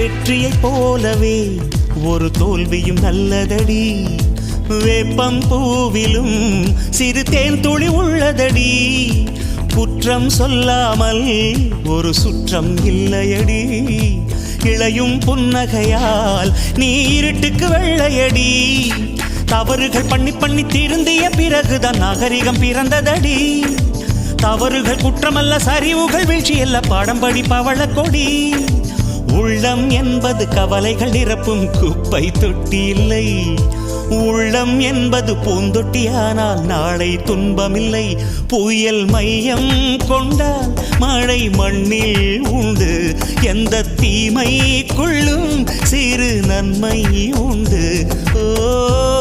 வெற்றியைப் போலவே ஒரு தோல்வியும் நல்லதடி. வேப்பம் பூவிலும் சிறு தேன் துளி உள்ளதடி. குற்றம் சொல்லாமல் ஒரு சுற்றம் இல்லையடி. இளையும் புன்னகையால் நீ இருட்டுக்கு வெள்ளையடி. தவறுகள் பண்ணி பண்ணி திருந்திய பிறகுதான் நாகரிகம் பிறந்ததடி. தவறுகள் குற்றமல்ல, சரிவுகள் வீழ்ச்சியல்ல, பாடம்படி பவள கொடி. உள்ளம் என்பது கவலைகள் நிரப்பும் குப்பை தொட்டி இல்லை. உள்ளம் என்பது பூந்தொட்டியானால் நாளை துன்பமில்லை. புயல் மையம் கொண்டால் மழை மண்ணில் உண்டு. எந்த தீமைக்குள்ளும் சிறு நன்மை உண்டு. ஓ